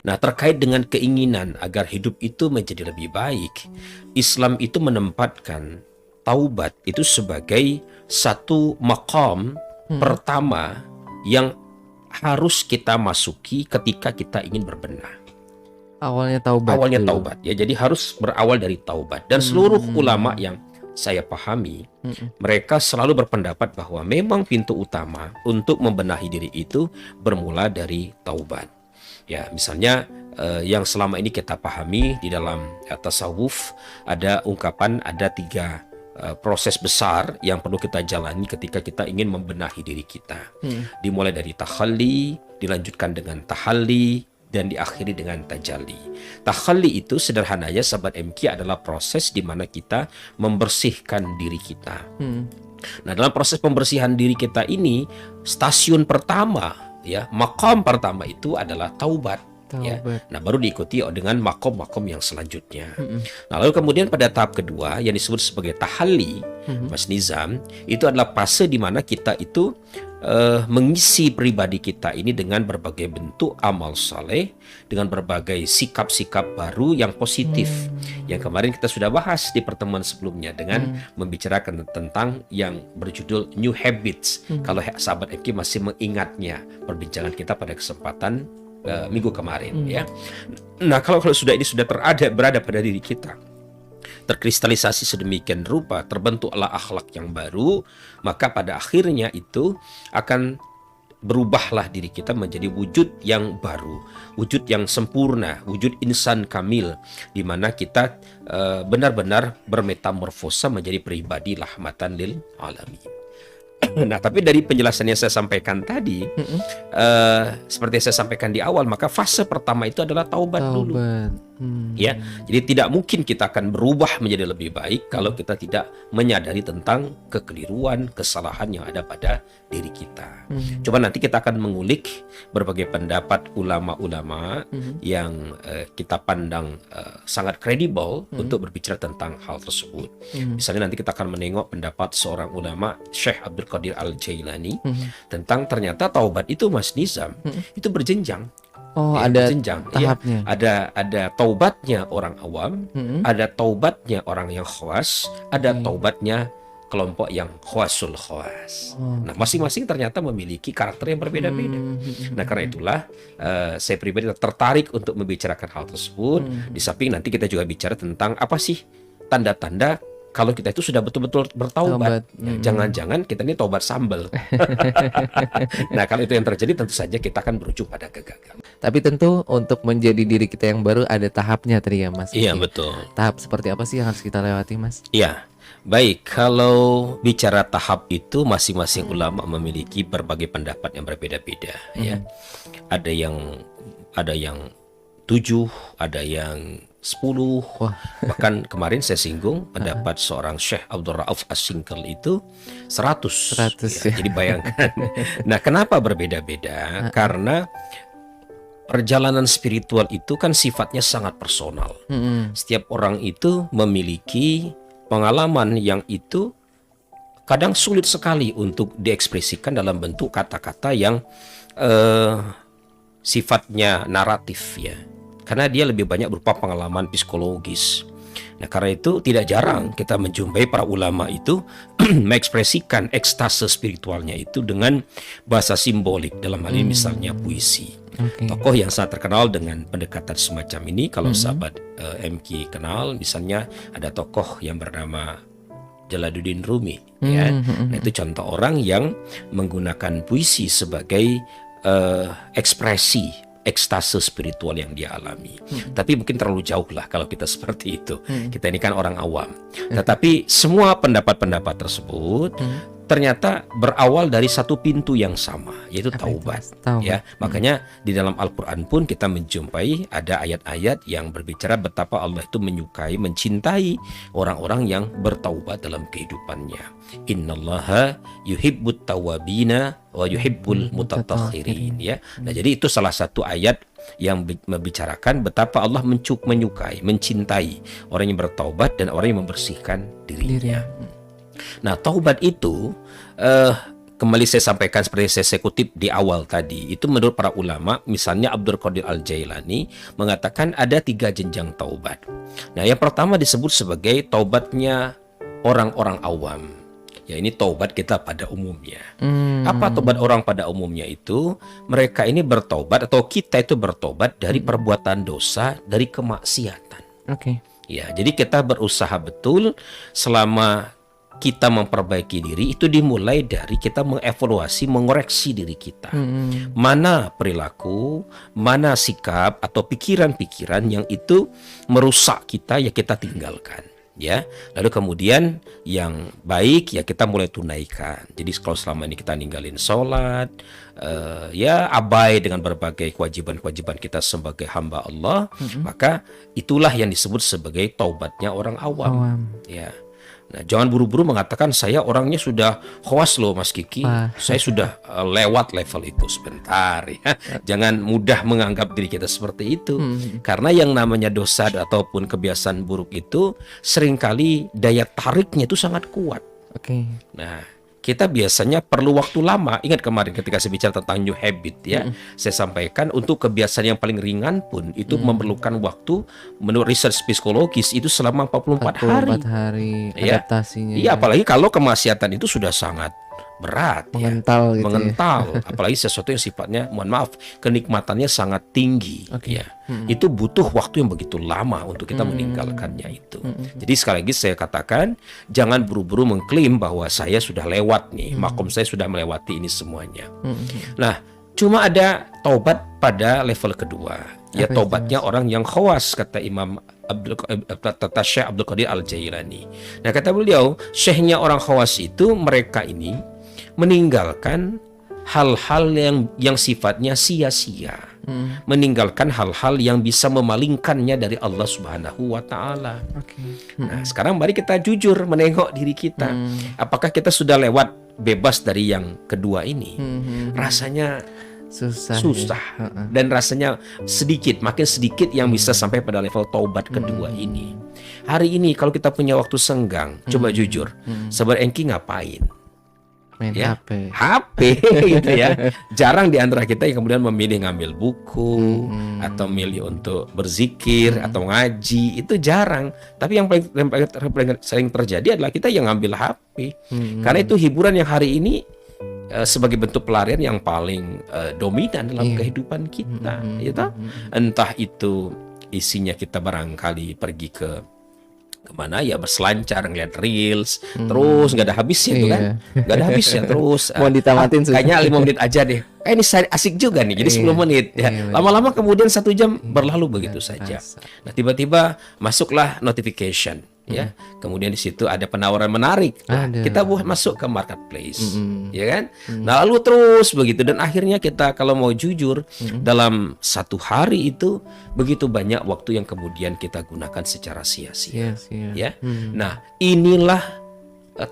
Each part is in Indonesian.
Nah, terkait dengan keinginan agar hidup itu menjadi lebih baik, Islam itu menempatkan taubat itu sebagai satu maqam Mm-mm. pertama yang harus kita masuki ketika kita ingin berbenah. Awalnya taubat Awalnya dulu. taubat ya, jadi harus berawal dari taubat. Dan seluruh ulama Hmm. yang saya pahami, Mm-mm. mereka selalu berpendapat bahwa memang pintu utama untuk membenahi diri itu bermula dari taubat. Ya, misalnya yang selama ini kita pahami di dalam tasawuf, ada ungkapan, ada tiga proses besar yang perlu kita jalani ketika kita ingin membenahi diri kita. Mm. Dimulai dari takhalli, dilanjutkan dengan tahalli, dan diakhiri dengan tajalli. Takhalli itu sederhananya sahabat MQ adalah proses di mana kita membersihkan diri kita. Mm. Nah, dalam proses pembersihan diri kita ini, stasiun pertama, ya, maqam pertama itu adalah taubat. Ya. Taubat. Nah, baru diikuti dengan makom-makom yang selanjutnya. Mm-mm. Nah, lalu kemudian pada tahap kedua yang disebut sebagai tahalli, Mhm. Mas Nizam, itu adalah fase di mana kita itu mengisi pribadi kita ini dengan berbagai bentuk amal saleh, dengan berbagai sikap-sikap baru yang positif. Yang kemarin kita sudah bahas di pertemuan sebelumnya dengan membicarakan tentang yang berjudul New Habits. Kalau sahabat Eki masih mengingatnya perbincangan kita pada kesempatan minggu kemarin, ya. Nah, kalau sudah ini sudah berada pada diri kita, terkristalisasi sedemikian rupa, terbentuklah akhlak yang baru, maka pada akhirnya itu akan berubahlah diri kita menjadi wujud yang baru, wujud yang sempurna, wujud insan kamil, di mana kita benar-benar bermetamorfosa menjadi pribadi rahmatan lil alamin. Nah, tapi dari penjelasan yang saya sampaikan tadi, Mm-mm. seperti yang saya sampaikan di awal, maka fase pertama itu adalah taubat dulu. Taubat. Ya, jadi tidak mungkin kita akan berubah menjadi lebih baik kalau kita tidak menyadari tentang kekeliruan, kesalahan yang ada pada diri kita. Coba nanti kita akan mengulik berbagai pendapat ulama-ulama yang kita pandang sangat kredibel untuk berbicara tentang hal tersebut. Misalnya nanti kita akan menengok pendapat seorang ulama, Syekh Abdul Qadir Al-Jailani, tentang ternyata taubat itu, Mas Nizam, itu berjenjang. Oh, Ya, ada berjenjang. tahapnya. Ya, ada taubatnya orang awam, ada taubatnya orang yang khawas, ada taubatnya kelompok yang khawasul khawas. Nah, masing-masing ternyata memiliki karakter yang berbeda-beda. Nah, karena itulah saya pribadi tertarik untuk membicarakan hal tersebut. Di samping nanti kita juga bicara tentang apa sih tanda-tanda kalau kita itu sudah betul-betul bertaubat. Ya, jangan-jangan kita ini taubat sambal. Nah, kalau itu yang terjadi, tentu saja kita akan berujung pada kegagalan. Tapi tentu untuk menjadi diri kita yang baru ada tahapnya tadi ya, Mas. Iya, Oke. betul. Tahap seperti apa sih yang harus kita lewati, Mas? Iya, baik. Kalau bicara tahap itu, masing-masing ulama memiliki berbagai pendapat yang berbeda-beda. Ya, ada yang 7, ada yang 10. Wah. Bahkan kemarin saya singgung pendapat seorang Syekh Abdul Rauf As-Singkal itu 100. 100 ya. Jadi bayangkan. Nah, kenapa berbeda-beda? Karena perjalanan spiritual itu kan sifatnya sangat personal. Setiap orang itu memiliki pengalaman yang itu kadang sulit sekali untuk diekspresikan dalam bentuk kata-kata yang sifatnya naratif, ya. Karena dia lebih banyak berupa pengalaman psikologis. Nah, karena itu tidak jarang kita menjumpai para ulama itu mengekspresikan ekstase spiritualnya itu dengan bahasa simbolik, dalam hal ini misalnya puisi. Tokoh yang sangat terkenal dengan pendekatan semacam ini, kalau sahabat MQ kenal, misalnya ada tokoh yang bernama Jalaluddin Rumi, ya. Nah, itu contoh orang yang menggunakan puisi sebagai ekspresi ekstase spiritual yang dia alami. Tapi mungkin terlalu jauh lah kalau kita seperti itu. Kita ini kan orang awam. Tetapi semua pendapat-pendapat tersebut ternyata berawal dari satu pintu yang sama, yaitu taubat. Ya, makanya di dalam Al-Quran pun kita menjumpai ada ayat-ayat yang berbicara betapa Allah itu menyukai, mencintai orang-orang yang bertaubat dalam kehidupannya. Innallaha yuhibbut tawabina wa yuhibbul mutatahhirin, ya. Nah, jadi itu salah satu ayat yang membicarakan betapa Allah menyukai, mencintai orang yang bertaubat dan orang yang membersihkan dirinya. Nah, taubat itu kembali saya sampaikan seperti saya kutip di awal tadi, itu menurut para ulama, misalnya Abdul Qadir Al-Jailani mengatakan ada 3 jenjang taubat. Nah, yang pertama disebut sebagai taubatnya orang-orang awam. Ya, ini taubat kita pada umumnya. Apa taubat orang pada umumnya itu? Mereka ini bertaubat atau kita itu bertobat dari perbuatan dosa, dari kemaksiatan. Oke. Ya, jadi kita berusaha betul selama kita memperbaiki diri itu dimulai dari kita mengevaluasi, mengoreksi diri kita. Mana perilaku, mana sikap atau pikiran-pikiran yang itu merusak kita, ya kita tinggalkan. Ya, lalu kemudian yang baik ya kita mulai tunaikan. Jadi kalau selama ini kita ninggalin sholat, ya abai dengan berbagai kewajiban-kewajiban kita sebagai hamba Allah, maka itulah yang disebut sebagai taubatnya orang awam. Ya. Nah, jangan buru-buru mengatakan saya orangnya sudah khawas loh Mas Kiki. Saya sudah lewat level itu. Sebentar ya. Jangan mudah menganggap diri kita seperti itu. Karena yang namanya dosa ataupun kebiasaan buruk itu seringkali daya tariknya itu sangat kuat. Oke. Nah, kita biasanya perlu waktu lama. Ingat kemarin ketika saya bicara tentang new habit ya, saya sampaikan untuk kebiasaan yang paling ringan pun itu memerlukan waktu, menurut research psikologis itu selama 44 hari. 44 hari Ya. adaptasinya. Iya, apalagi kalau kemaksiatan itu sudah sangat berat, Mengental gitu ya. mengental, apalagi sesuatu yang sifatnya, mohon maaf, kenikmatannya sangat tinggi. Oke. Ya, itu butuh waktu yang begitu lama untuk kita meninggalkannya itu. Jadi sekali lagi saya katakan, jangan buru-buru mengklaim bahwa saya sudah lewat nih, makom saya sudah melewati ini semuanya. Nah, cuma ada taubat pada level kedua, ya Apa itu, taubatnya orang yang khawas, kata Imam Syekh Abdul Qadir Al-Jailani. Nah, kata beliau, syekhnya orang khawas itu mereka ini meninggalkan hal-hal yang sifatnya sia-sia, meninggalkan hal-hal yang bisa memalingkannya dari Allah Subhanahu wa Ta'ala. Oke. Nah, sekarang mari kita jujur menengok diri kita. Apakah kita sudah lewat bebas dari yang kedua ini? Rasanya susah ya. dan rasanya makin sedikit yang bisa sampai pada level taubat kedua ini. Hari ini kalau kita punya waktu senggang, coba jujur, Sahabat Engki ngapain? Main Ya. HP. HP gitu ya. Jarang di antara kita yang kemudian memilih ngambil buku atau milih untuk berzikir atau ngaji, itu jarang. Tapi yang paling sering terjadi adalah kita yang ngambil HP. Karena itu hiburan yang hari ini sebagai bentuk pelarian yang paling dominan dalam kehidupan kita, gitu. Entah itu isinya kita barangkali pergi kemana ya, berselancar ngeliat reels terus nggak ada habisnya tuh kan, nggak ada habisnya terus. Mau ditamatin susah. Kayaknya 5 menit aja deh. Ini asik juga nih, jadi 10 menit ya. Lama-lama kemudian 1 jam berlalu begitu saja. Nah, tiba-tiba masuklah notification ya. Kemudian di situ ada penawaran menarik. Nah, kita masuk ke marketplace, ya kan? Nah, lalu terus begitu dan akhirnya kita kalau mau jujur dalam 1 hari itu begitu banyak waktu yang kemudian kita gunakan secara sia-sia. Ya. Nah, inilah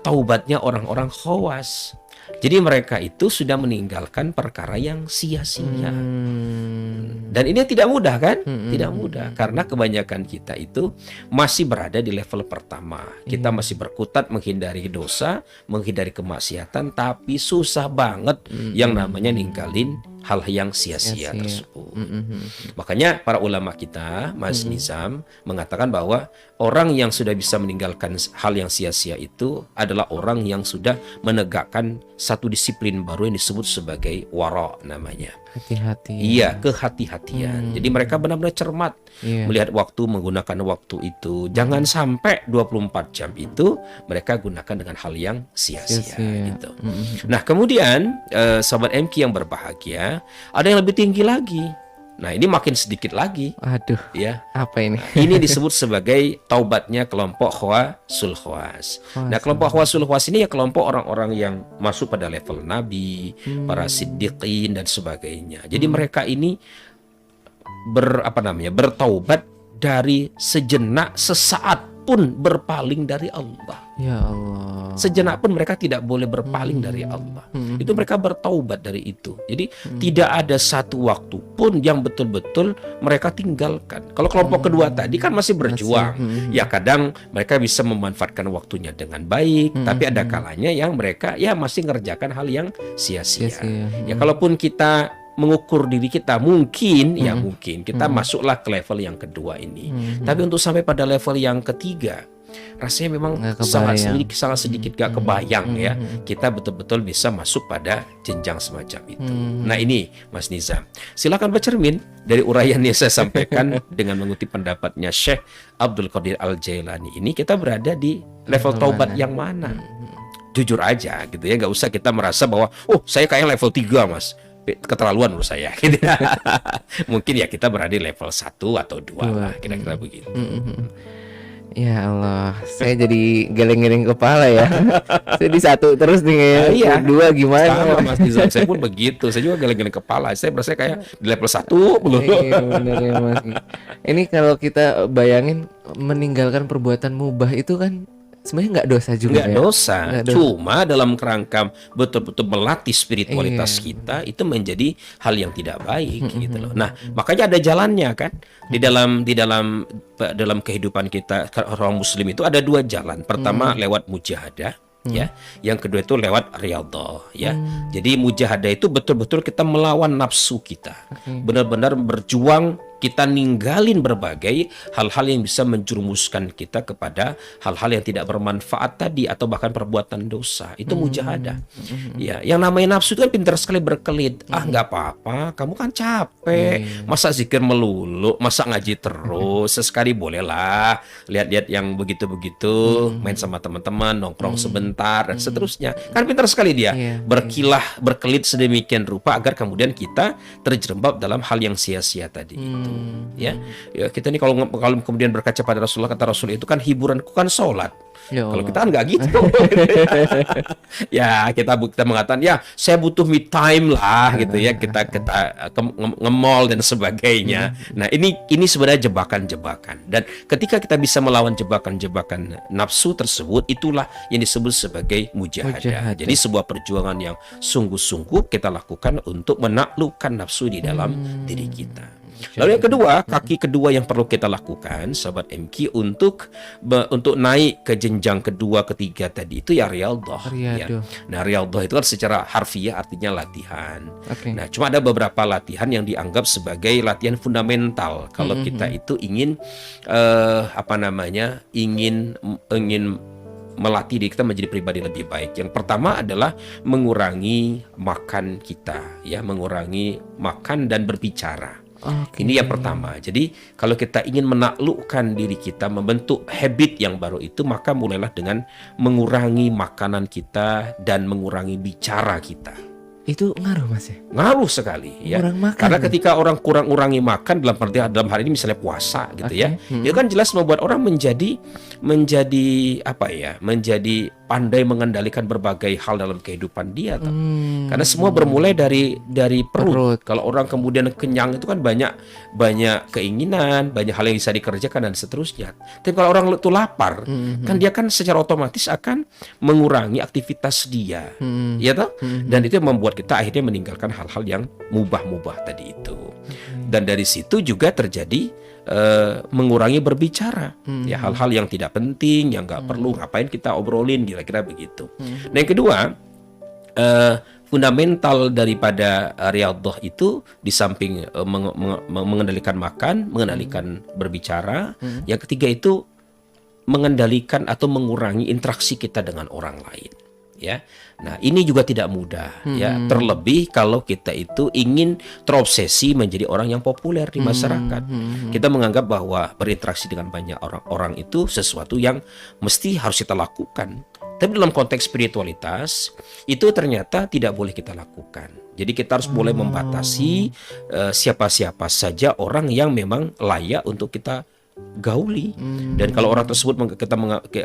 taubatnya orang-orang khawas. Jadi mereka itu sudah meninggalkan perkara yang sia-sia. Dan ini tidak mudah kan? Tidak mudah karena kebanyakan kita itu masih berada di level pertama. Kita masih berkutat menghindari dosa, menghindari kemaksiatan, tapi susah banget yang namanya ninggalin hal yang sia-sia tersebut. Makanya para ulama kita, Mas Nizam, mengatakan bahwa orang yang sudah bisa meninggalkan hal yang sia-sia itu adalah orang yang sudah menegakkan satu disiplin baru yang disebut sebagai wara namanya. Hati-hati. Iya, kehati-hatian. Jadi mereka benar-benar cermat melihat waktu, menggunakan waktu itu. Jangan sampai 24 jam itu mereka gunakan dengan hal yang sia-sia gitu. Nah, kemudian Sobat MQ yang berbahagia, ada yang lebih tinggi lagi. Nah, ini makin sedikit lagi. Aduh, Ya. apa ini? Ini disebut sebagai taubatnya kelompok Khawasul Khawas. Nah, kelompok Khawasul Khawas ini ya kelompok orang-orang yang masuk pada level Nabi, para siddiqin dan sebagainya. Jadi mereka ini bertaubat dari sejenak, sesaat pun berpaling dari Allah. Ya Allah. Sejenak pun mereka tidak boleh berpaling dari Allah. Itu mereka bertaubat dari itu. Jadi tidak ada satu waktu pun yang betul-betul mereka tinggalkan. Kalau kelompok kedua tadi kan masih berjuang. Ya kadang mereka bisa memanfaatkan waktunya dengan baik, tapi ada kalanya yang mereka ya masih ngerjakan hal yang sia-sia. Ya kalaupun kita mengukur diri kita mungkin kita masuklah ke level yang kedua ini. Tapi untuk sampai pada level yang ketiga rasanya memang sangat sedikit gak kebayang ya kita betul-betul bisa masuk pada jenjang semacam itu. Nah ini Mas Nizam, silakan bercermin dari uraian yang saya sampaikan dengan mengutip pendapatnya Syekh Abdul Qadir Al-Jailani. Ini kita berada di level taubat yang mana? Jujur aja gitu ya, gak usah kita merasa bahwa saya kayak level 3 Mas, keterlaluan menurut saya gitu. Mungkin ya kita berada di level 1 atau 2 lah, kira-kira begitu. Ya Allah, saya jadi geleng-geleng kepala ya. Saya di 1 terus nih, iya. 2 gimana? Sama Mas Nizam, saya pun begitu. Saya juga geleng-geleng kepala. Saya merasa kayak di level 1 belum. Iya benar ya Mas. Ini kalau kita bayangin meninggalkan perbuatan mubah itu kan sebenarnya nggak dosa juga Nggak ya? dosa, Nggak dosa. cuma dalam kerangka betul-betul melatih spiritualitas kita itu menjadi hal yang tidak baik gitu loh. Nah, makanya ada jalannya kan. Di dalam kehidupan kita orang muslim itu ada 2 jalan. Pertama lewat mujahadah ya. Yang kedua itu lewat riyadhah ya. Jadi mujahadah itu betul-betul kita melawan nafsu kita. Benar-benar berjuang, kita ninggalin berbagai hal-hal yang bisa menjerumuskan kita kepada hal-hal yang tidak bermanfaat tadi atau bahkan perbuatan dosa. Itu mujahadah. Ya, yang namanya nafsu itu kan pintar sekali berkelit. Nggak apa-apa, kamu kan capek. Masa zikir melulu, masa ngaji terus, sesekali bolehlah lihat-lihat yang begitu-begitu, main sama teman-teman, nongkrong sebentar dan seterusnya. Kan pintar sekali dia berkelit sedemikian rupa agar kemudian kita terjerembab dalam hal yang sia-sia tadi itu. Ya, kita nih kalau kemudian berkaca pada Rasulullah, kata Rasul itu kan hiburanku kan sholat. Ya Kalau Allah. kita kan nggak gitu. Ya kita mengatakan ya saya butuh me time lah gitu ya, kita nge-mall dan sebagainya. Nah ini sebenarnya jebakan-jebakan, dan ketika kita bisa melawan jebakan-jebakan nafsu tersebut, itulah yang disebut sebagai mujahadah. Jadi sebuah perjuangan yang sungguh-sungguh kita lakukan untuk menaklukkan nafsu di dalam diri kita. Lalu yang kedua, kaki kedua yang perlu kita lakukan, sahabat MQ, untuk naik ke jenjang kedua, ketiga tadi itu ya riyadhah. Ya. Nah riyadhah itu kan secara harfiah artinya latihan. Nah cuma ada beberapa latihan yang dianggap sebagai latihan fundamental kalau kita itu ingin ingin melatih diri kita menjadi pribadi lebih baik. Yang pertama adalah mengurangi makan kita, ya, mengurangi makan dan berbicara. Ini yang pertama. Jadi kalau kita ingin menaklukkan diri kita, membentuk habit yang baru itu, maka mulailah dengan mengurangi makanan kita dan mengurangi bicara kita. Itu ngaruh Mas ya? Ngaruh sekali ya. Karena ketika orang kurangi makan dalam hal ini misalnya puasa gitu ya. Itu kan jelas membuat orang menjadi apa ya? Menjadi pandai mengendalikan berbagai hal dalam kehidupan dia. Karena semua bermulai dari perut. Kalau orang kemudian kenyang itu kan banyak keinginan, banyak hal yang bisa dikerjakan dan seterusnya. Tapi kalau orang itu lapar, kan dia kan secara otomatis akan mengurangi aktivitas dia. Ya toh? Dan itu membuat kita akhirnya meninggalkan hal-hal yang mubah-mubah tadi itu. Dan dari situ juga terjadi mengurangi berbicara, ya, hal-hal yang tidak penting, yang nggak perlu, ngapain kita obrolin, kira-kira begitu. Nah yang kedua, fundamental daripada riyadhah itu di samping mengendalikan makan, mengendalikan berbicara, yang ketiga itu mengendalikan atau mengurangi interaksi kita dengan orang lain. Ya, nah ini juga tidak mudah, ya, terlebih kalau kita itu ingin terobsesi menjadi orang yang populer di masyarakat. Kita menganggap bahwa berinteraksi dengan banyak orang itu sesuatu yang mesti harus kita lakukan. Tapi dalam konteks spiritualitas itu ternyata tidak boleh kita lakukan. Jadi kita harus boleh membatasi siapa-siapa saja orang yang memang layak untuk kita gauli. Dan kalau orang tersebut kita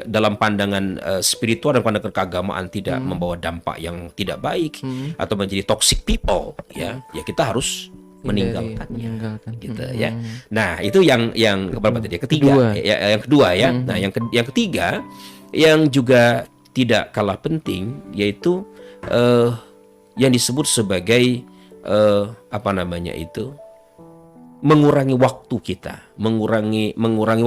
dalam pandangan spiritual dan pandangan keagamaan tidak membawa dampak yang tidak baik atau menjadi toxic people, ya kita harus meninggalkannya gitu ya. Nah, itu yang keberapa tadi? Ketiga. Kedua. Yang kedua ya. Nah, yang ketiga yang juga tidak kalah penting yaitu yang disebut sebagai apa namanya itu? Mengurangi waktu kita, mengurangi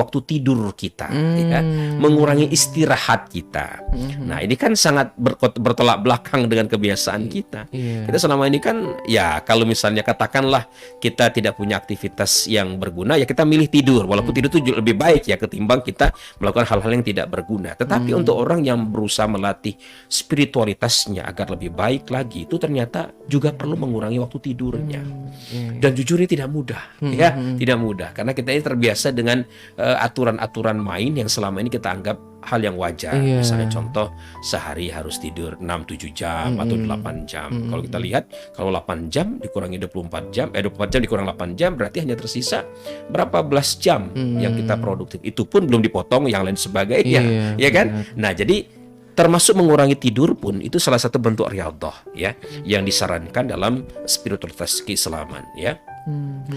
waktu tidur kita, ya, mengurangi istirahat kita. Nah, ini kan sangat bertolak belakang dengan kebiasaan kita. Kita selama ini kan, ya kalau misalnya katakanlah kita tidak punya aktivitas yang berguna, ya kita milih tidur. Walaupun tidur itu lebih baik ya ketimbang kita melakukan hal-hal yang tidak berguna. Tetapi untuk orang yang berusaha melatih spiritualitasnya agar lebih baik lagi, itu ternyata juga perlu mengurangi waktu tidurnya. Dan jujur ini tidak mudah. Ya, tidak mudah karena kita ini terbiasa dengan aturan-aturan main yang selama ini kita anggap hal yang wajar. Misalnya contoh sehari harus tidur 6-7 jam atau 8 jam. Kalau kita lihat kalau 8 jam dikurangi 24 jam, 24 jam dikurang 8 jam berarti hanya tersisa berapa belas jam yang kita produktif. Itu pun belum dipotong yang lain sebagainya, ya kan? Nah, jadi termasuk mengurangi tidur pun itu salah satu bentuk riyadhah ya yang disarankan dalam spiritualitas keislaman ya.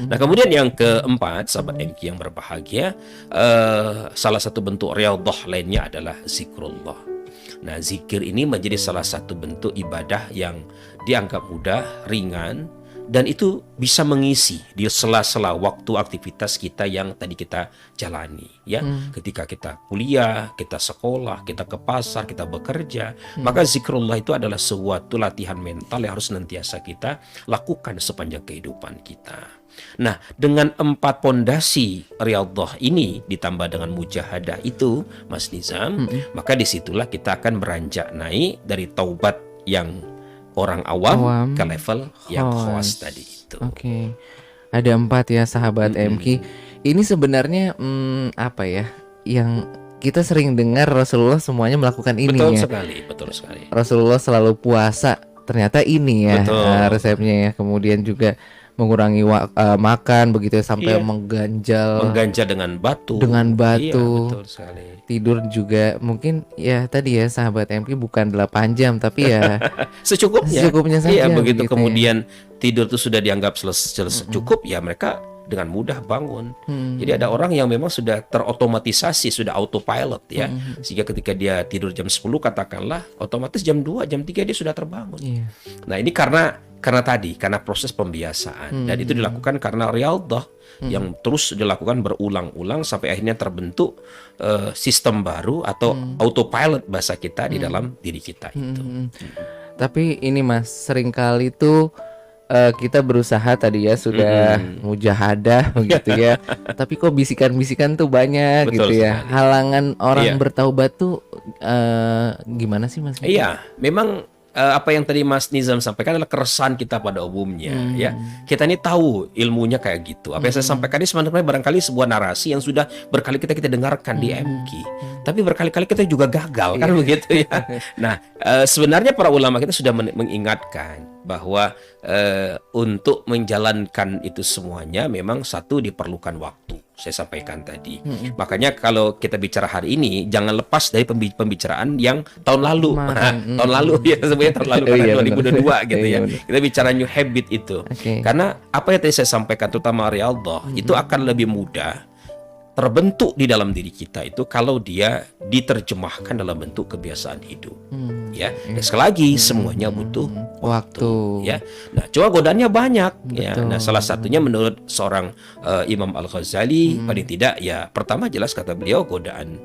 Nah, kemudian yang keempat, sahabat MQ yang berbahagia, salah satu bentuk riyadhah lainnya adalah zikrullah. Nah, zikir ini menjadi salah satu bentuk ibadah yang dianggap mudah, ringan, dan itu bisa mengisi di sela-sela waktu aktivitas kita yang tadi kita jalani ya. Ketika kita kuliah, kita sekolah, kita ke pasar, kita bekerja, maka zikrullah itu adalah suatu latihan mental yang harus senantiasa kita lakukan sepanjang kehidupan kita. Nah, dengan 4 pondasi riyadhah ini ditambah dengan mujahadah itu, Mas Nizam, maka disitulah kita akan beranjak naik dari taubat yang orang awam ke level yang khawas tadi itu. Oke. Ada 4 ya sahabat MQ. Ini sebenarnya apa ya? Yang kita sering dengar Rasulullah semuanya melakukan ini betul ya. Betul sekali. Rasulullah selalu puasa. Ternyata ini ya resepnya ya. Kemudian juga mengurangi makan begitu ya, sampai mengganjal dengan batu. Iya, betul sekali. Tidur juga mungkin ya tadi ya sahabat MQ bukan 8 jam tapi ya secukupnya saja. Iya, begitu kemudian tidur itu sudah dianggap cukup ya mereka dengan mudah bangun. Jadi ada orang yang memang sudah terotomatisasi, sudah autopilot ya. Sehingga ketika dia tidur jam 10 katakanlah, otomatis jam 2, jam 3 dia sudah terbangun. Nah, ini karena proses pembiasaan dan itu dilakukan karena riyadhah yang terus dilakukan berulang-ulang sampai akhirnya terbentuk sistem baru atau autopilot bahasa kita di dalam diri kita itu. Tapi ini Mas, seringkali tuh kita berusaha tadi ya sudah mujahadah begitu ya. Tapi kok bisikan-bisikan tuh banyak. Betul gitu ya. Sekali. Halangan orang bertaubat tuh gimana sih Mas? Iya, memang apa yang tadi Mas Nizam sampaikan adalah keresahan kita pada umumnya ya. Kita ini tahu ilmunya kayak gitu. Apa yang saya sampaikan ini sebenarnya barangkali sebuah narasi yang sudah berkali kita dengarkan di MQ. Tapi berkali-kali kita juga gagal kan begitu ya. Nah, sebenarnya para ulama kita sudah mengingatkan bahwa untuk menjalankan itu semuanya memang satu diperlukan waktu. Saya sampaikan tadi. Makanya kalau kita bicara hari ini jangan lepas dari pembicaraan yang tahun lalu. Tahun lalu ya sebenarnya tahun lalu karena 2022 gitu ya. Kita bicara new habit itu. Karena apa yang tadi saya sampaikan terutama riyadhah itu akan lebih mudah terbentuk di dalam diri kita itu kalau dia diterjemahkan dalam bentuk kebiasaan hidup. Ya, dan sekali lagi semuanya butuh waktu. Ya, nah cuma godaannya banyak. Ya, nah salah satunya menurut seorang Imam Al-Ghazali paling tidak ya pertama jelas kata beliau godaan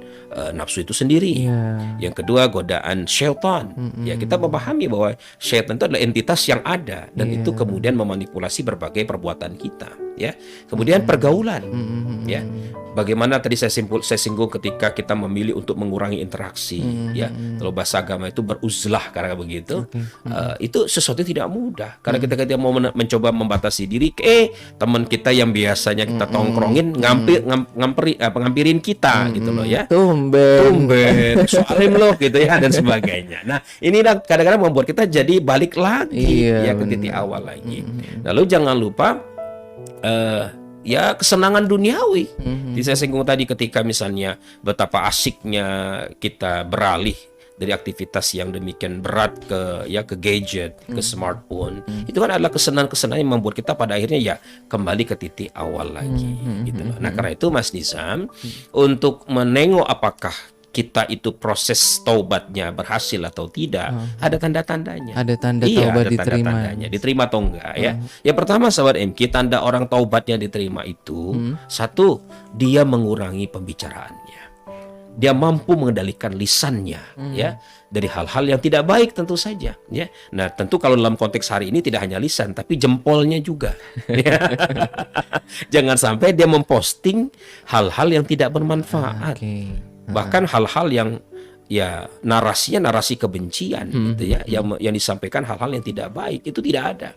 nafsu itu sendiri. Yang kedua godaan syaitan. Ya kita memahami bahwa syaitan itu adalah entitas yang ada dan itu kemudian memanipulasi berbagai perbuatan kita. Ya, kemudian pergaulan. Ya, bagaimana tadi saya singgung ketika kita memilih untuk mengurangi interaksi. Ya, kalau bahasa agama itu beruzlah karena begitu. Itu sesuatu yang tidak mudah karena kita mau mencoba membatasi diri. Teman kita yang biasanya kita tongkrongin ngampirin kita gitu loh ya. Tumben soalim loh gitu ya dan sebagainya. Nah ini kadang-kadang membuat kita jadi balik lagi ya ke titik awal lagi. Lalu jangan lupa ya kesenangan duniawi. Jadi saya singgung tadi ketika misalnya betapa asiknya kita beralih dari aktivitas yang demikian berat ke gadget, ke smartphone. Itu kan adalah kesenangan-kesenangan yang membuat kita pada akhirnya ya kembali ke titik awal lagi gitu loh. Nah, karena itu Mas Nizam, untuk menengok apakah kita itu proses taubatnya berhasil atau tidak, ada tanda-tandanya. Ada tanda Iya, taubat ada diterima. tanda-tandanya, diterima atau enggak ya. Yang pertama sahabat MK, tanda orang taubatnya diterima itu satu, dia mengurangi pembicaraannya. Dia mampu mengendalikan lisannya ya dari hal-hal yang tidak baik tentu saja ya. Nah, tentu kalau dalam konteks hari ini tidak hanya lisan tapi jempolnya juga. Ya. Jangan sampai dia memposting hal-hal yang tidak bermanfaat. Bahkan hal-hal yang ya narasinya narasi kebencian gitu ya, yang disampaikan hal-hal yang tidak baik, itu tidak ada.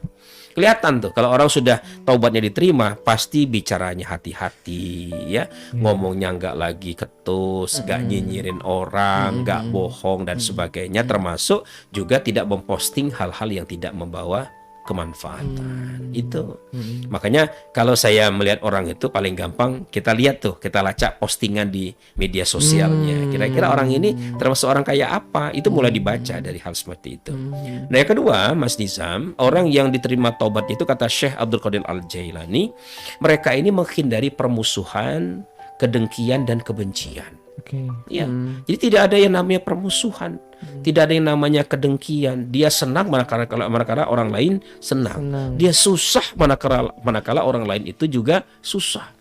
Kelihatan tuh kalau orang sudah taubatnya diterima, pasti bicaranya hati-hati ya, ngomongnya nggak lagi ketus, nggak nyinyirin orang, nggak bohong dan sebagainya, termasuk juga tidak memposting hal-hal yang tidak membawa kemanfaatan. Itu makanya kalau saya melihat orang itu paling gampang kita lihat tuh, kita lacak postingan di media sosialnya, kira-kira orang ini termasuk orang kayak apa, itu mulai dibaca dari hal seperti itu. Nah, yang kedua Mas Nizam, orang yang diterima taubat itu kata Syekh Abdul Qadir Al-Jailani, mereka ini menghindari permusuhan, kedengkian dan kebencian. Ya, jadi tidak ada yang namanya permusuhan, tidak ada yang namanya kedengkian. Dia senang manakala orang lain senang. Dia susah manakala orang lain itu juga susah.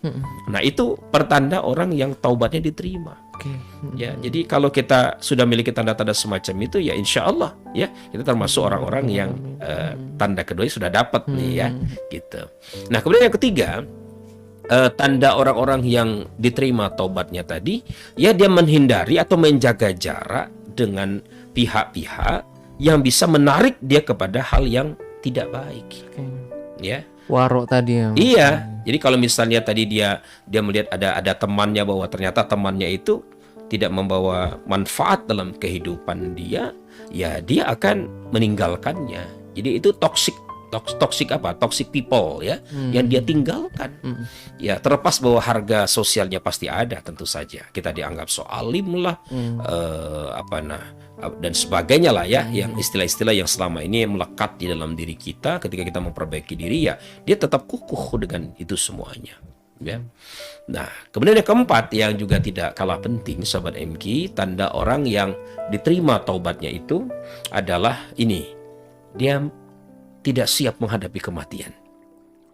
Nah, itu pertanda orang yang taubatnya diterima. Ya, jadi kalau kita sudah memiliki tanda-tanda semacam itu, ya insya Allah ya kita termasuk orang-orang yang tanda kedua sudah dapat nih ya, gitu. Nah, kemudian yang ketiga, tanda orang-orang yang diterima taubatnya tadi, ya dia menghindari atau menjaga jarak dengan pihak-pihak yang bisa menarik dia kepada hal yang tidak baik. Ya. Warok tadi ya. Iya. Jadi kalau misalnya tadi dia melihat ada temannya, bahwa ternyata temannya itu tidak membawa manfaat dalam kehidupan dia, ya dia akan meninggalkannya. Jadi itu toxic people ya, yang dia tinggalkan. Ya, terlepas bahwa harga sosialnya pasti ada, tentu saja kita dianggap so alim lah, dan sebagainya lah ya, yang istilah-istilah yang selama ini melekat di dalam diri kita. Ketika kita memperbaiki diri, ya dia tetap kukuh dengan itu semuanya ya. Nah, kemudian yang keempat yang juga tidak kalah penting sahabat MK, tanda orang yang diterima taubatnya itu adalah ini, dia tidak siap menghadapi kematian.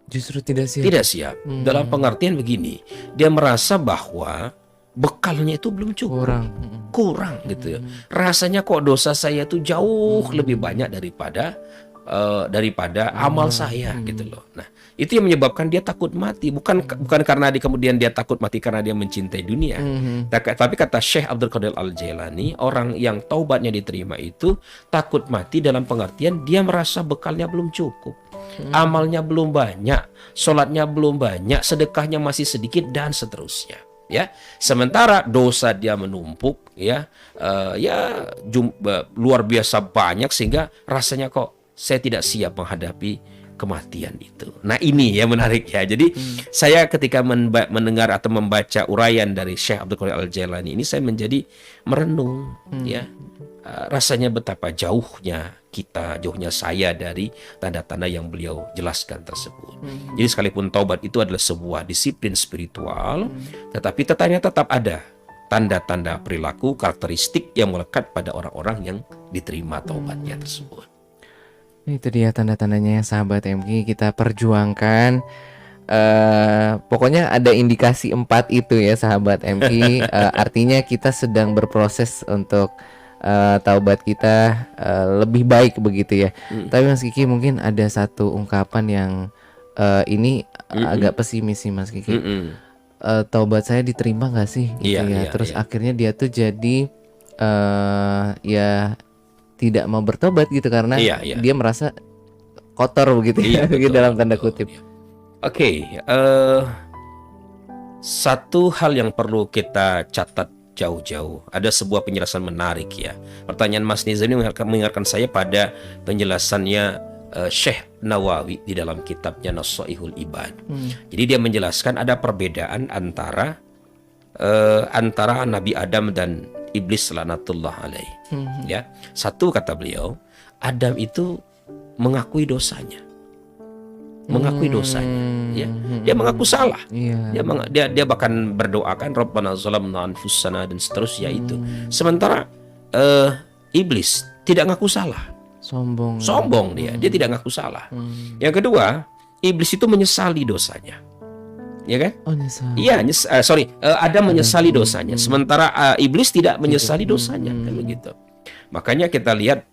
Justru tidak siap. Tidak siap. Dalam pengertian begini, dia merasa bahwa bekalnya itu belum cukup. Kurang gitu ya. Rasanya kok dosa saya itu jauh lebih banyak daripada amal saya gitu loh. Nah, itu yang menyebabkan dia takut mati, bukan karena kemudian dia takut mati karena dia mencintai dunia. Tapi kata Syekh Abdul Qadir Al-Jailani, orang yang taubatnya diterima itu takut mati dalam pengertian dia merasa bekalnya belum cukup, amalnya belum banyak, sholatnya belum banyak, sedekahnya masih sedikit dan seterusnya. Ya, sementara dosa dia menumpuk ya, luar biasa banyak, sehingga rasanya kok saya tidak siap menghadapi kematian itu. Nah, ini yang menarik ya. Jadi saya ketika mendengar atau membaca uraian dari Syekh Abdul Qadir Al-Jailani ini, saya menjadi merenung ya. Rasanya betapa jauhnya saya dari tanda-tanda yang beliau jelaskan tersebut. Jadi sekalipun taubat itu adalah sebuah disiplin spiritual, tetapi tetap ada tanda-tanda perilaku, karakteristik yang melekat pada orang-orang yang diterima taubatnya tersebut. Itu dia tanda-tandanya sahabat MK, kita perjuangkan. Pokoknya ada indikasi 4 itu ya sahabat MK. Artinya kita sedang berproses untuk taubat kita lebih baik begitu ya. Tapi Mas Kiki, mungkin ada satu ungkapan yang ini agak pesimis sih Mas Kiki. Taubat saya diterima nggak sih gitu ya. Terus akhirnya dia tuh jadi ya tidak mau bertobat gitu karena dia merasa kotor begitu ya, betul, dalam tanda kutip. Oke, satu hal yang perlu kita catat jauh-jauh, ada sebuah penjelasan menarik ya. Pertanyaan Mas Nizam ini mengingatkan saya pada penjelasannya Syekh Nawawi di dalam kitabnya Nasaihul Ibad. Jadi dia menjelaskan ada perbedaan antara Nabi Adam dan iblis laknatullah alaih. Ya, satu kata beliau, Adam itu mengakui dosanya, ya, dia mengaku salah. Dia bahkan berdoakan Rabbana zalamna anfusana dan seterusnya itu. Sementara iblis tidak ngaku salah. Sombong dia tidak ngaku salah. Yang kedua, iblis itu menyesali dosanya, ya kan? Iya, Adam menyesali dosanya, sementara iblis tidak menyesali dosanya, kan begitu. Makanya kita lihat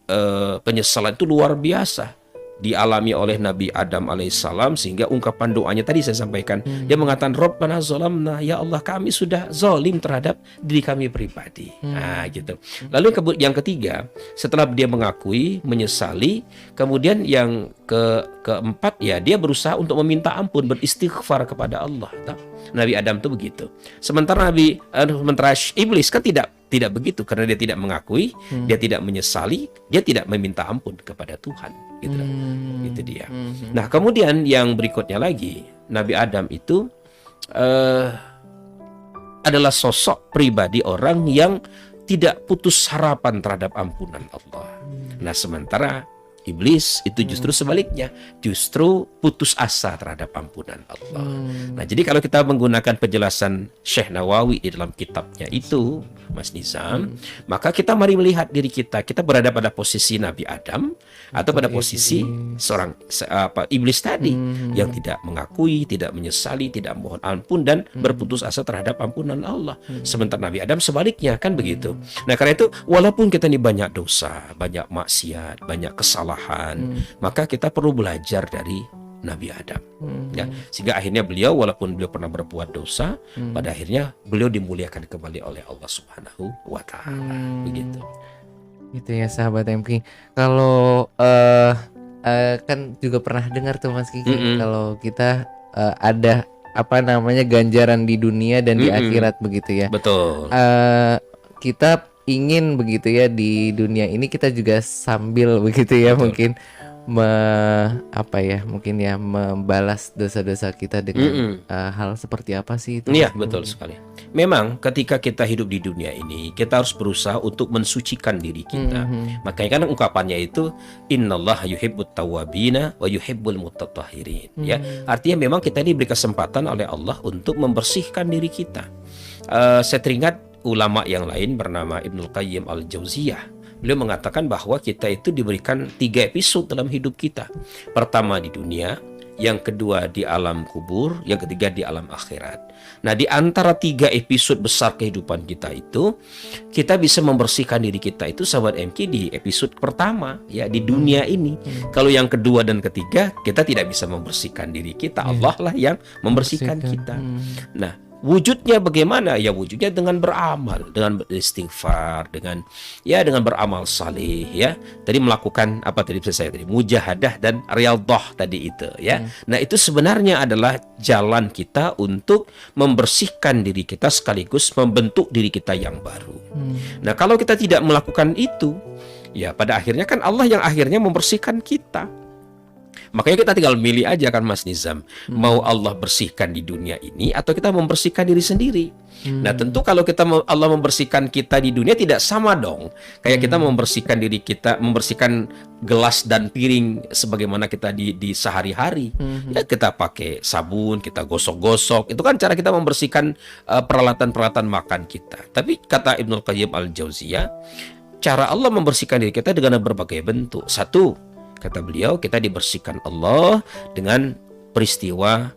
penyesalan itu luar biasa dialami oleh Nabi Adam alaihissalam, sehingga ungkapan doanya tadi saya sampaikan, dia mengatakan Rabbana zalamna, ya Allah kami sudah zalim terhadap diri kami pribadi. Nah gitu. Lalu yang ketiga, setelah dia mengakui, menyesali, kemudian yang keempat, ya dia berusaha untuk meminta ampun, beristighfar kepada Allah. Nabi Adam tuh begitu. Sementara iblis kan tidak begitu, karena dia tidak mengakui, dia tidak menyesali, dia tidak meminta ampun kepada Tuhan. Gitu. Itu dia. Nah, kemudian yang berikutnya lagi, Nabi Adam itu adalah sosok pribadi orang yang tidak putus harapan terhadap ampunan Allah. Nah, sementara iblis itu justru sebaliknya, justru putus asa terhadap ampunan Allah. Nah, jadi kalau kita menggunakan penjelasan Syekh Nawawi di dalam kitabnya itu, Mas Nizam, maka kita mari melihat diri kita berada pada posisi Nabi Adam atau pada posisi seorang iblis tadi yang tidak mengakui, tidak menyesali, tidak mohon ampun dan berputus asa terhadap ampunan Allah. Sementara Nabi Adam sebaliknya, kan begitu. Nah, karena itu walaupun kita ini banyak dosa, banyak maksiat, banyak kesalahan, maka kita perlu belajar dari Nabi Adam, ya, sehingga akhirnya beliau, walaupun beliau pernah berbuat dosa, pada akhirnya beliau dimuliakan kembali oleh Allah Subhanahu wa Ta'ala. Begitu. Gitu ya sahabat MK. Kalau kan juga pernah dengar tuh Mas Kiki, kalau kita ada ganjaran di dunia dan di akhirat, begitu ya. Betul. Kita ingin begitu ya, di dunia ini kita juga sambil begitu ya, mungkin mungkin ya membalas dosa-dosa kita dengan hal seperti apa sih itu? Iya, betul sekali. Memang ketika kita hidup di dunia ini, kita harus berusaha untuk mensucikan diri kita. Makanya kan ungkapannya itu innallaha yuhibbut tawwabina wa yuhibbul mutatahhirin. Ya, artinya memang kita diberi kesempatan oleh Allah untuk membersihkan diri kita. Saya teringat ulama yang lain bernama Ibnul Qayyim al-Jauziyah. Beliau mengatakan bahwa kita itu diberikan 3 episode dalam hidup kita. Pertama di dunia, yang kedua di alam kubur, yang ketiga di alam akhirat. Nah, di antara 3 episode besar kehidupan kita itu, kita bisa membersihkan diri kita itu, sahabat MK, di episode pertama, ya, di dunia ini. Kalau yang kedua dan ketiga, kita tidak bisa membersihkan diri kita. Allah lah yang membersihkan kita. Nah, wujudnya bagaimana? Ya wujudnya dengan beramal, dengan beristighfar, dengan beramal saleh, ya. Tadi melakukan mujahadah dan riyadhah tadi itu, ya. Nah, itu sebenarnya adalah jalan kita untuk membersihkan diri kita sekaligus membentuk diri kita yang baru. Nah, kalau kita tidak melakukan itu, ya pada akhirnya kan Allah yang akhirnya membersihkan kita. Makanya kita tinggal milih aja kan Mas Nizam, mau Allah bersihkan di dunia ini atau kita membersihkan diri sendiri. Nah, tentu kalau Allah membersihkan kita di dunia tidak sama dong kayak kita membersihkan diri kita, membersihkan gelas dan piring sebagaimana kita di sehari-hari. Ya, kita pakai sabun, kita gosok-gosok. Itu kan cara kita membersihkan peralatan-peralatan makan kita. Tapi kata Ibnul Qayyim al-Jauziyah, cara Allah membersihkan diri kita dengan berbagai bentuk. Satu, kata beliau, kita dibersihkan Allah dengan peristiwa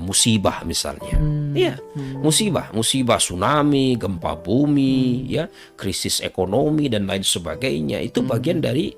musibah misalnya. Iya, musibah tsunami, gempa bumi, ya, krisis ekonomi dan lain sebagainya. Itu bagian dari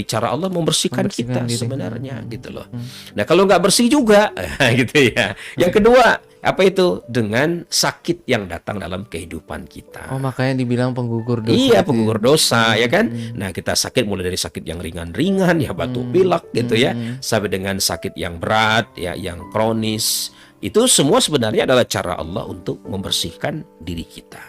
cara Allah membersihkan kita diri sebenarnya, gitu loh. Nah, kalau nggak bersih juga, gitu ya. Yang kedua, apa itu? Dengan sakit yang datang dalam kehidupan kita. Oh, makanya dibilang penggugur dosa. Iya, penggugur dosa, ya kan? Nah, kita sakit mulai dari sakit yang ringan-ringan, ya batuk pilek gitu ya, sampai dengan sakit yang berat, ya, yang kronis. Itu semua sebenarnya adalah cara Allah untuk membersihkan diri kita.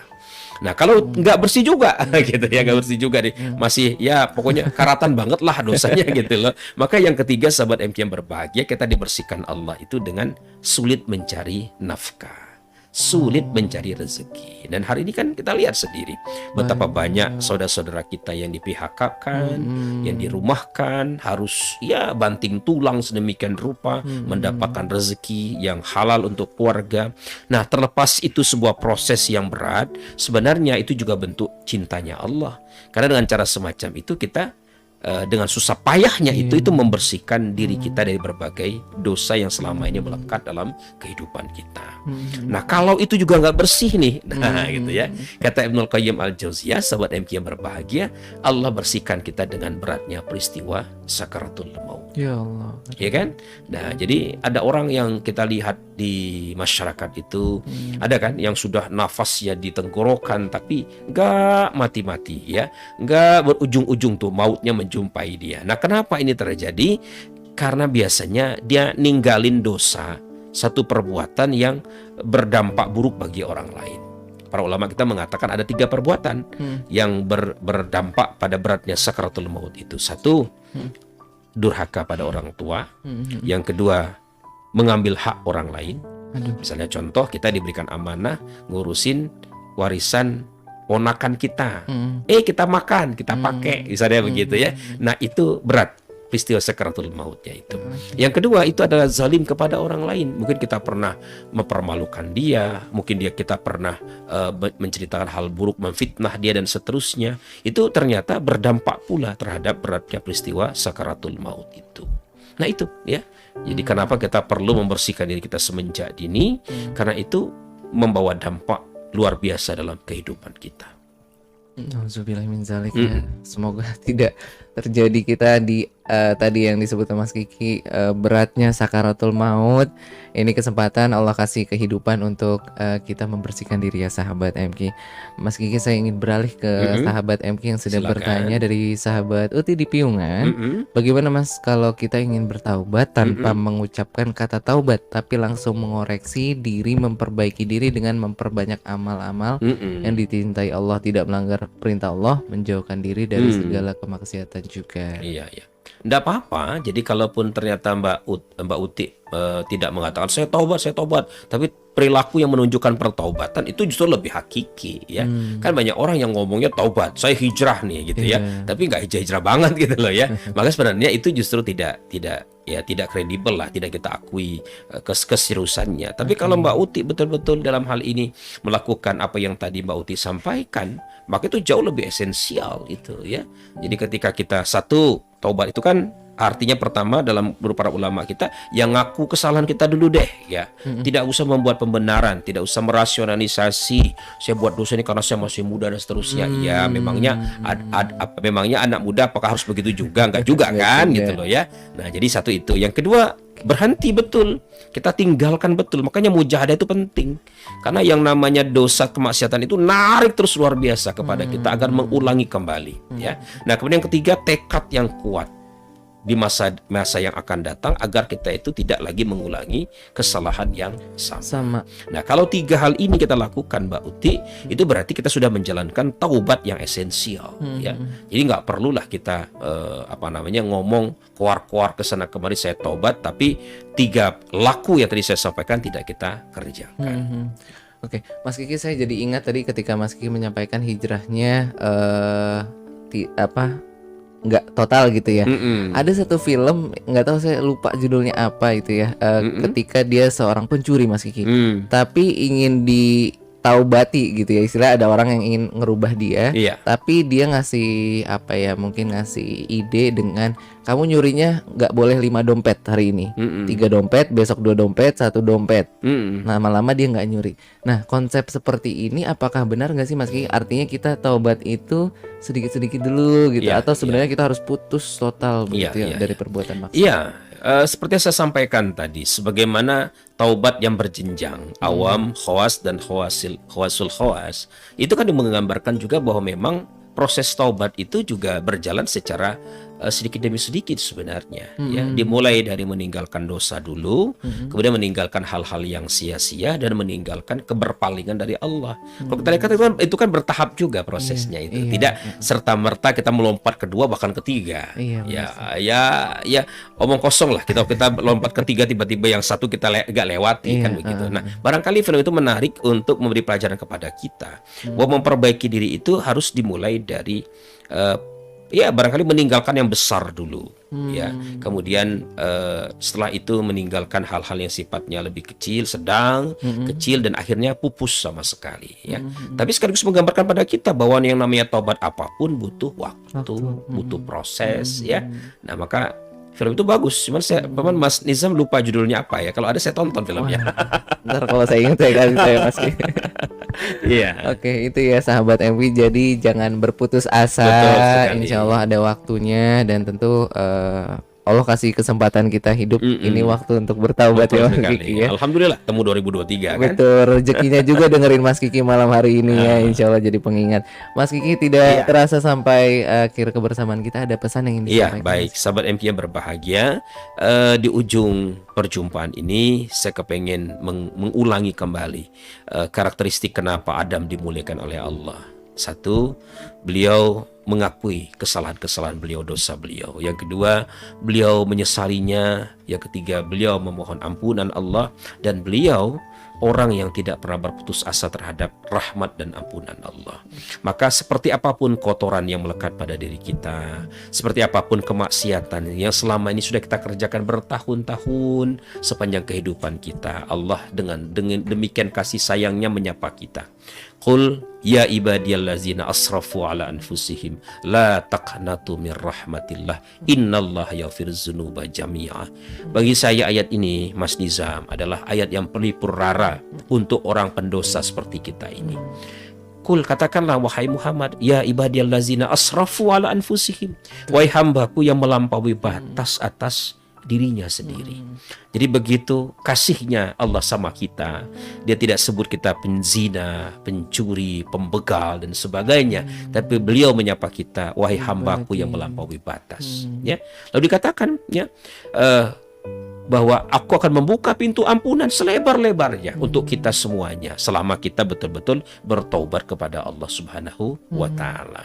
Nah, kalau nggak bersih juga, gitu ya, nggak bersih juga nih, masih ya pokoknya karatan banget lah dosanya gitu loh. Maka yang ketiga, sahabat MK yang berbahagia, kita dibersihkan Allah itu dengan sulit mencari nafkah, sulit mencari rezeki. Dan hari ini kan kita lihat sendiri betapa banyak saudara-saudara kita yang di-PHK-kan, yang dirumahkan, harus ya banting tulang sedemikian rupa mendapatkan rezeki yang halal untuk keluarga. Nah, terlepas itu sebuah proses yang berat, sebenarnya itu juga bentuk cintanya Allah. Karena dengan cara semacam itu kita dengan susah payahnya itu membersihkan diri kita dari berbagai dosa yang selama ini melekat dalam kehidupan kita. Nah, kalau itu juga nggak bersih nih, nah gitu ya, kata Ibnul Qayyim Al-Jauziyah, sahabat MQ yang berbahagia, Allah bersihkan kita dengan beratnya peristiwa sakaratul maut. Ya Allah. Ya kan? Nah, jadi ada orang yang kita lihat di masyarakat itu, ada kan yang sudah nafasnya di tenggorokan tapi nggak mati-mati ya, nggak berujung-ujung tuh mautnya menjumpai dia. Nah, kenapa ini terjadi? Karena biasanya dia ninggalin dosa, satu perbuatan yang berdampak buruk bagi orang lain. Para ulama kita mengatakan ada 3 perbuatan yang berdampak pada beratnya sakaratul maut itu. Satu, durhaka pada orang tua. Yang kedua, mengambil hak orang lain. Misalnya contoh, kita diberikan amanah ngurusin warisan ponakan kita. Kita makan, kita pakai, misalnya begitu ya. Nah, itu berat peristiwa sakaratul mautnya itu. Yang kedua itu adalah zalim kepada orang lain. Mungkin kita pernah mempermalukan dia, mungkin kita pernah menceritakan hal buruk, memfitnah dia dan seterusnya. Itu ternyata berdampak pula terhadap beratnya peristiwa sakaratul maut itu. Nah, itu ya. Jadi kenapa kita perlu membersihkan diri kita semenjak dini? Karena itu membawa dampak luar biasa dalam kehidupan kita. Auzubillahi min dzalik ya. Semoga tidak terjadi kita di tadi yang disebut Mas Kiki, beratnya sakaratul maut. Ini kesempatan Allah kasih kehidupan untuk kita membersihkan diri ya sahabat MK. Mas Kiki, saya ingin beralih ke sahabat MK yang sudah bertanya dari sahabat Uti di Piungan. Bagaimana Mas kalau kita ingin bertaubat tanpa mengucapkan kata taubat, tapi langsung mengoreksi diri, memperbaiki diri dengan memperbanyak amal-amal yang dicintai Allah, tidak melanggar perintah Allah, menjauhkan diri dari segala kemaksiatan juga. Iya, iya. Nggak apa-apa. Jadi kalaupun ternyata Mbak Uti tidak mengatakan saya tobat, tapi perilaku yang menunjukkan pertaubatan itu justru lebih hakiki ya. Kan banyak orang yang ngomongnya taubat, saya hijrah nih gitu ya, tapi nggak hijrah banget gitu loh ya. Maka sebenarnya itu justru tidak kredibel lah, tidak kita akui keseriusannya. Tapi kalau Mbak Uti betul-betul dalam hal ini melakukan apa yang tadi Mbak Uti sampaikan, maka itu jauh lebih esensial itu ya. Jadi ketika kita satu taubat itu kan artinya pertama dalam menurut para ulama kita, yang ngaku kesalahan kita dulu deh ya. Tidak usah membuat pembenaran, tidak usah merasionalisasi saya buat dosa ini karena saya masih muda dan seterusnya. Ya memangnya memangnya anak muda apakah harus begitu juga? Enggak juga kan gitu loh ya. Nah, jadi satu itu. Yang kedua, berhenti betul. Kita tinggalkan betul. Makanya mujahadah itu penting. Karena yang namanya dosa kemaksiatan itu narik terus luar biasa kepada kita agar mengulangi kembali ya. Nah, kemudian yang ketiga, tekad yang kuat di masa yang akan datang agar kita itu tidak lagi mengulangi kesalahan yang sama. Nah, kalau 3 hal ini kita lakukan Mbak Uti, itu berarti kita sudah menjalankan taubat yang esensial ya. Jadi nggak perlulah kita ngomong keluar kesana kemari saya taubat, tapi 3 laku yang tadi saya sampaikan tidak kita kerjakan. Oke, Mas Kiki, saya jadi ingat tadi ketika Mas Kiki menyampaikan hijrahnya nggak total gitu ya. Ada satu film, nggak tahu saya lupa judulnya apa itu ya. Ketika dia seorang pencuri Mas Kiki, tapi ingin ditaubati gitu ya. Istilah ada orang yang ingin ngerubah dia, tapi dia ngasih mungkin ngasih ide dengan kamu nyurinya nggak boleh 5 dompet hari ini, 3 dompet, besok 2 dompet, 1 dompet. Lama-lama dia nggak nyuri. Nah, konsep seperti ini apakah benar nggak sih Mas Kiki? Artinya kita taubat itu sedikit-sedikit dulu gitu, atau sebenarnya kita harus putus total begitu dari perbuatan maksiat? Iya, seperti yang saya sampaikan tadi, sebagaimana taubat yang berjenjang, awam, khawas dan khawasul khawas, itu kan menggambarkan juga bahwa memang proses taubat itu juga berjalan secara sedikit demi sedikit sebenarnya. Ya, dimulai dari meninggalkan dosa dulu, kemudian meninggalkan hal-hal yang sia-sia dan meninggalkan keberpalingan dari Allah. Kalau kita lihat itu kan bertahap juga prosesnya itu. Tidak serta merta kita melompat kedua bahkan ketiga. Ya omong kosong lah kita lompat ketiga tiba-tiba yang satu kita gak lewati kan begitu. Nah, barangkali film itu menarik untuk memberi pelajaran kepada kita bahwa memperbaiki diri itu harus dimulai dari ya barangkali meninggalkan yang besar dulu, ya. Kemudian setelah itu meninggalkan hal-hal yang sifatnya lebih kecil, sedang, kecil dan akhirnya pupus sama sekali, ya. Tapi sekaligus menggambarkan pada kita bahwa yang namanya taubat apapun butuh waktu, butuh proses, ya. Nah, maka film itu bagus, cuman Mas Nizam lupa judulnya apa ya. Kalau ada saya tonton filmnya. Ntar kalau saya ingat saya kasih saya Mas. Iya. Oke, itu ya sahabat MV. Jadi jangan berputus asa. Insya Allah ada waktunya dan tentu Allah kasih kesempatan kita hidup ini waktu untuk bertaubat ya Mas Kiki ya. Alhamdulillah temu 2023 kan. Betul, rezekinya juga dengerin Mas Kiki malam hari ini ya. Insya Allah jadi pengingat. Mas Kiki tidak terasa sampai akhir kebersamaan kita, ada pesan yang ingin disampaikan? Iya, baik. Sahabat MK yang berbahagia, di ujung perjumpaan ini saya kepengen mengulangi kembali karakteristik kenapa Adam dimuliakan oleh Allah. Satu, beliau mengakui kesalahan-kesalahan beliau, dosa beliau. Yang kedua, beliau menyesalinya. Yang ketiga, beliau memohon ampunan Allah. Dan beliau orang yang tidak pernah berputus asa terhadap rahmat dan ampunan Allah. Maka seperti apapun kotoran yang melekat pada diri kita, seperti apapun kemaksiatan yang selama ini sudah kita kerjakan bertahun-tahun sepanjang kehidupan kita, Allah dengan demikian kasih sayangnya menyapa kita. Qul ya ibadiyallazina asrafu ala anfusihim la taqnatu min rahmatillah innallaha yaghfiruz dzunuba jami'a. Bagi saya ayat ini, Mas Nizam, adalah ayat yang pelipur rara untuk orang pendosa seperti kita ini. Kul, katakanlah wahai Muhammad, ya ibadiyallazina asrafu ala anfusihim, wahai hambaku yang melampaui batas atas dirinya sendiri. Jadi begitu kasihnya Allah sama kita. Dia tidak sebut kita penzina, pencuri, pembegal dan sebagainya, tapi beliau menyapa kita, wahai hambaku yang melampaui batas. Ya, lalu dikatakan ya bahwa aku akan membuka pintu ampunan selebar-lebarnya untuk kita semuanya selama kita betul-betul bertaubat kepada Allah Subhanahu wa taala.